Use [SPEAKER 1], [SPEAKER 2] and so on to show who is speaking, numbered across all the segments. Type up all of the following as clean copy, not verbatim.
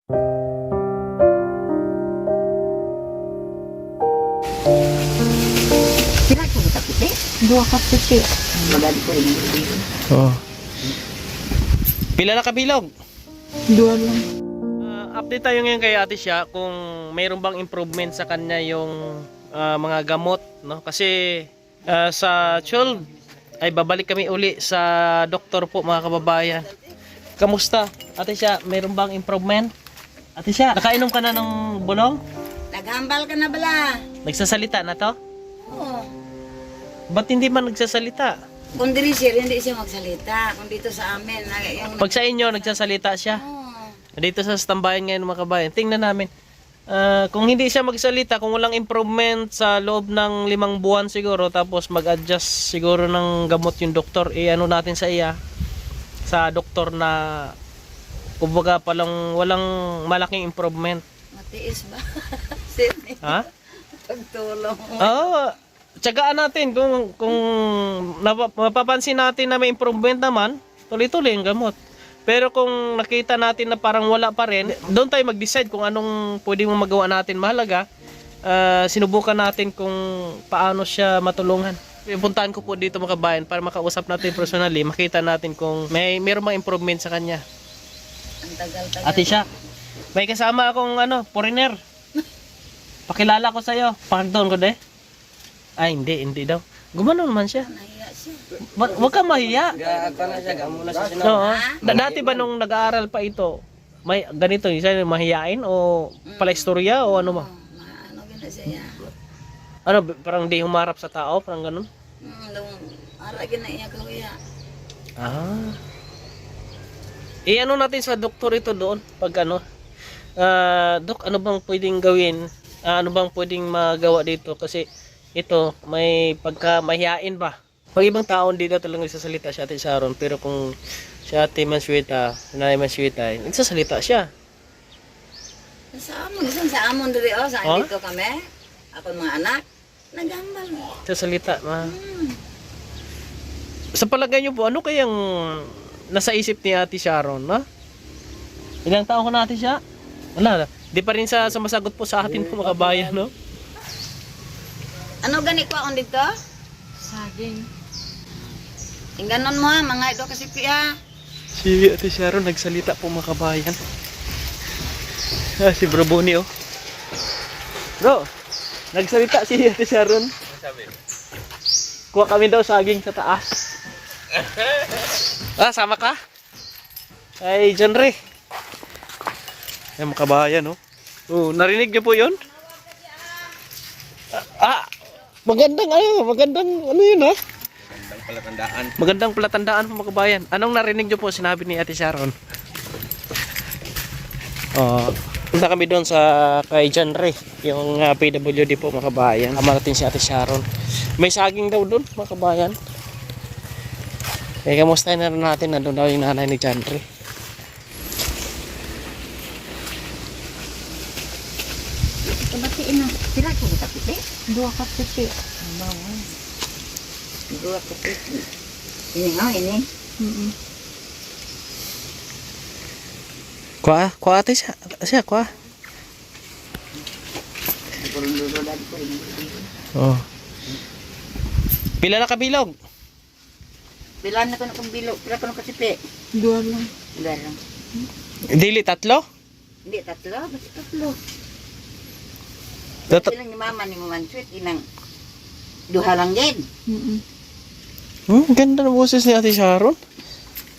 [SPEAKER 1] Sila ko sa puti. Dua ka puti. Magadi ko ini.
[SPEAKER 2] Oh. Pila na kabilog?
[SPEAKER 1] Dua lang.
[SPEAKER 2] Update tayo ngayon kay Ate Sya kung mayroon bang improvement sa kanya yung mga gamot, no? Kasi sa 12 ay babalik kami uli sa doktor po, mga kababayan. Kamusta? Ate Sya, mayroon bang improvement? Ate Sya, nakainom ka na ng bulong?
[SPEAKER 1] Naghambal ka na bala.
[SPEAKER 2] Nagsasalita na to?
[SPEAKER 1] Oo.
[SPEAKER 2] Ba't hindi man nagsasalita?
[SPEAKER 1] Kung diri sir, hindi siya magsalita. Kung dito sa amin, yung...
[SPEAKER 2] Pag sa inyo, nagsasalita siya.
[SPEAKER 1] Oo.
[SPEAKER 2] Dito sa tambayan ngayon, mga kabayan, tingnan namin. Kung hindi siya magsalita, kung walang improvement sa loob ng 5 buwan siguro, tapos mag-adjust siguro ng gamot yung doktor, ano natin sa sa doktor na kumbaga palang walang malaking improvement.
[SPEAKER 1] Matiis ba? Sir,
[SPEAKER 2] Ha?
[SPEAKER 1] pagtulong mo.
[SPEAKER 2] Oo. Tsagaan natin kung mapapansin natin na may improvement naman, tuloy-tuloy yung gamot. Pero kung nakita natin na parang wala pa rin, doon tayo mag-decide kung anong pwede mong magawa natin. Mahalaga, sinubukan natin kung paano siya matulungan. Puntahan ko po dito, mga kabayan, para makausap natin personally, makita natin kung mayroong mga improvement sa kanya.
[SPEAKER 1] Ang tagal-tagal.
[SPEAKER 2] Ate Sya, may kasama akong foreigner. Pakilala ko sa'yo. Pardon ko de. Ay, hindi daw. Gumano naman siya.
[SPEAKER 1] Nahiya siya.
[SPEAKER 2] Huwag ka mahiya. Oo.
[SPEAKER 1] Ha?
[SPEAKER 2] Dati ba nung nag-aaral pa ito, may ganito, isa mahiyain o palaistorya o ano ba?
[SPEAKER 1] Ano gina siya?
[SPEAKER 2] Ano, parang di humarap sa tao, parang ganun?
[SPEAKER 1] Nung ara gina iya kuya.
[SPEAKER 2] Ah. Ano natin sa doktor ito doon, pag ano? Dok, ano bang pwedeng gawin? Ano bang pwedeng magawa dito? Kasi ito, may pagka mahiyain ba? Pag ibang taon dito talagang nagsasalita si Ate Sharon, pero kung si Ate Mansueta, Nanay Mansueta, nagsasalita siya.
[SPEAKER 1] Sa amon, sa amon diri sa
[SPEAKER 2] Oh?
[SPEAKER 1] dito kami. Ako mga anak, naghambal mo.
[SPEAKER 2] Nagsasalita, Sa palagay niyo po, ano kayang nasa isip ni Ate Sharon, ha? Ilang taon ko na Ate siya? Wala, di pa rin sa sumasagot po sa atin po, mga kabayan, no?
[SPEAKER 1] Ano gani ko on dito? Saging. Ingganon mo ha, mga ito kasi piya.
[SPEAKER 2] Si Ate Sharon nagsalita po, mga kabayan. Si Bro Bonnie, oh. Bro, nagsalita si Ate Sharon. Kuha kami daw saging sa taas. Sama ka? Ay, John Ray. Ay, mga kabayan, oh. Oh, narinig niyo po yun? Magandang ano yun, ha? Magandang palatandaan po, mga kabayan. Anong narinig niyo po sinabi ni Ate Sharon? Punta kami doon sa kay John Ray, yung PWD po, mga kabayan. Tama natin si Ate Sharon. May saging daw doon, mga kabayan. Kamusta na rin natin na doon daw yung nanay ni John Ray.
[SPEAKER 1] Kabatiin na. Sila ko sa puti. Dua ka puti. Dua ka puti. Ini nga, ini.
[SPEAKER 2] Kuha Ate siya, kuha. Oh. Pila na kabilog?
[SPEAKER 1] Bilan na ko na kong bilog. Pila ko na kasipi.
[SPEAKER 3] Dua lang.
[SPEAKER 1] Dua lang.
[SPEAKER 2] Dili, 3?
[SPEAKER 1] Hindi, tatlo. Basta tatlo.
[SPEAKER 2] Dapat.
[SPEAKER 1] Ilang ni mama ni mo Mansuet. Inang duha lang yan.
[SPEAKER 2] Ganda ng boses ni Ate Sharon.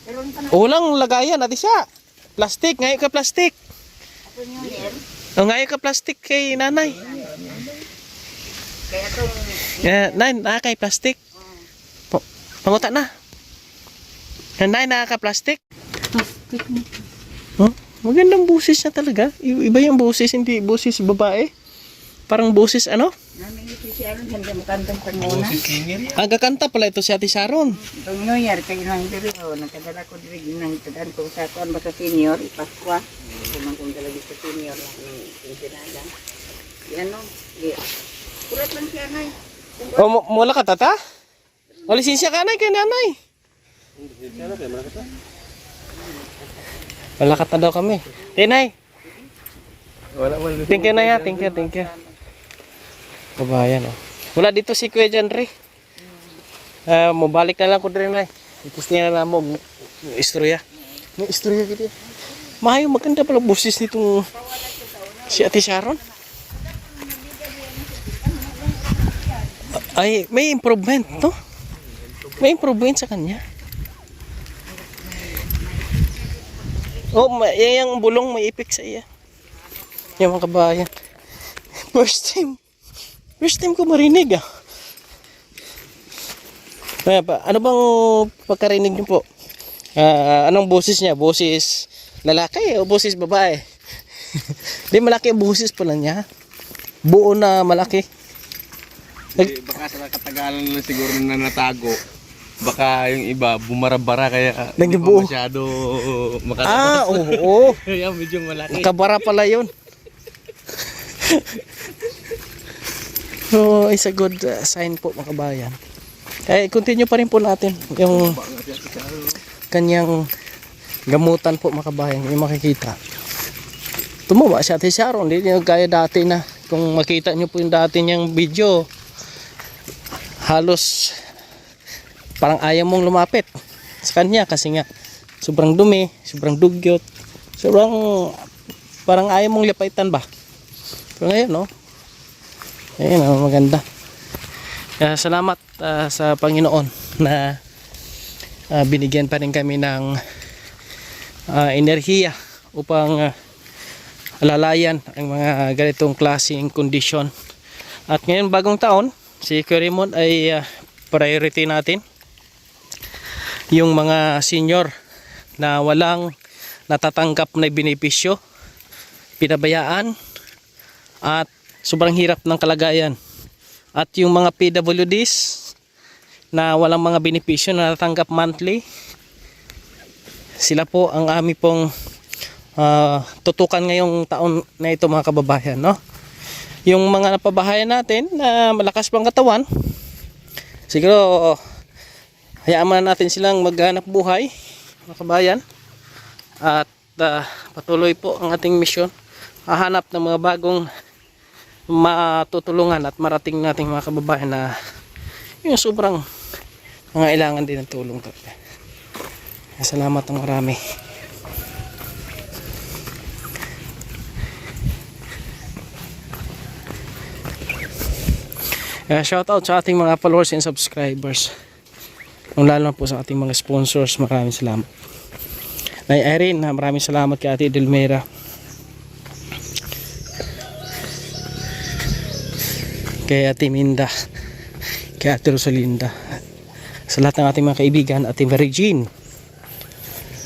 [SPEAKER 1] Pero pa na.
[SPEAKER 2] Walang lagayan, Ate siya. Plastic, ngayon ka plastic.
[SPEAKER 1] Ako nyo yan.
[SPEAKER 2] Ngayon ka plastic kay nanay.
[SPEAKER 1] Kaya itong...
[SPEAKER 2] Nay, kay plastic. Panguta na. Nanay, nakaka-plastic.
[SPEAKER 3] Plastic na.
[SPEAKER 2] Oh, magandang boses na talaga. Iba yung boses, hindi boses babae. Parang boses ano?
[SPEAKER 1] Namin ito si Aaron, hindi mo kantang panguna.
[SPEAKER 2] Agakanta pala ito si Ate Sharon.
[SPEAKER 1] Itong New Year, kayo lang diri ho. Nagkadala ko diri, ginangtadan ko sa kuan ba sa senior, ipaswa. Kumang kong dalagi sa senior lang ng pintinada. Yan o. Kurat lang siya, nay.
[SPEAKER 2] Mula ka tata? O lisensya ka na kay nanay. Wala ka daw kami. Tinay,
[SPEAKER 4] Wala man.
[SPEAKER 2] Thank you na ya, thank you, thank you. Kabayan, oh. Wala dito si Kuya John Ray. Mabalik na lang ko rin na. Ipos niya na mo istorya. May istorya gitu. Mahayo maganda pala busis nitong si Ate Sharon. Ay, may improvement to. May improvement sa kanya. Oh, yung bulong may ipik sa iya. Yung mga kabayan. First time ko marinig ah. Ano bang pagkarinig niyo po? Anong boses niya? Boses lalaki o boses babae? Di malaki ang boses pala niya. Buo na malaki.
[SPEAKER 4] Baka sa katagalan na siguro na natago. Baka yung iba bumarabara kaya hindi
[SPEAKER 2] Nagbuo.
[SPEAKER 4] pa masyado makatabas.
[SPEAKER 2] Oo.
[SPEAKER 4] Kaya medyo malaki.
[SPEAKER 2] Kabara pala yun. So, it's a good sign po mga kabayan. Continue pa rin po natin yung kanyang gamutan po mga kabayan. Yung makikita. Tumaba si Ate Sharon. Hindi nyo kaya dati na. Kung makita nyo po yung dati niyang video, halos parang ayaw mong lumapit sa kanya kasi nga sobrang dumi, sobrang dugyot, sobrang parang ayaw mong lapaitan ba. Pero ngayon, no? Ayun, maganda. Salamat sa Panginoon na binigyan pa rin kami ng enerhiya upang alalayan ang mga ganitong klaseng kondisyon. At ngayon, bagong taon, si Kuya Raymond ay priority natin. Yung mga senior na walang natatanggap na benepisyo, pinabayaan, at sobrang hirap ng kalagayan. At yung mga PWDs na walang mga benepisyo na natatanggap monthly, sila po ang aming pong tutukan ngayong taon na ito mga kababayan, no? Yung mga napabahayan natin na malakas pang katawan, siguro hayaan man natin silang maghanap buhay mga kababayan, at patuloy po ang ating misyon, hahanap ng mga bagong matutulungan at marating nating mga kababayan na yung sobrang nangailangan din ng tulong. Salamat ng marami. Shout out sa ating mga followers and subscribers, lalo na po sa ating mga sponsors. Maraming salamat. Nay Irene, maraming salamat kay Ate Delmera, kay Ate Minda, kay Ate Rosalinda, sa lahat ng ating mga kaibigan. Ate Mary Jean,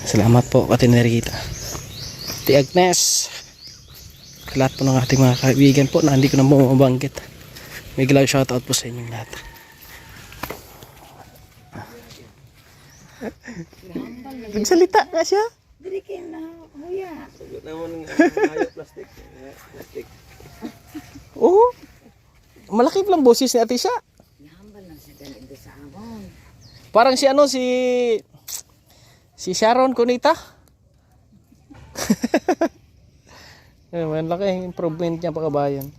[SPEAKER 2] salamat po. Ate Nerita, Ate Agnes, sa lahat po ng ating mga kaibigan po na hindi ko na mabanggit. May glad shout out po sa inyong lahat. Nagsalita nga siya.
[SPEAKER 1] Dirikin na, kuya.
[SPEAKER 4] Sagot naman ng ayaw plastic. Plastic.
[SPEAKER 2] Oo. Malaki lang boses ni Ate siya.
[SPEAKER 1] Nahambal lang sa ganito sa amon.
[SPEAKER 2] Parang si si Sharon Cunita. Malaki improvement niya pa kabayan.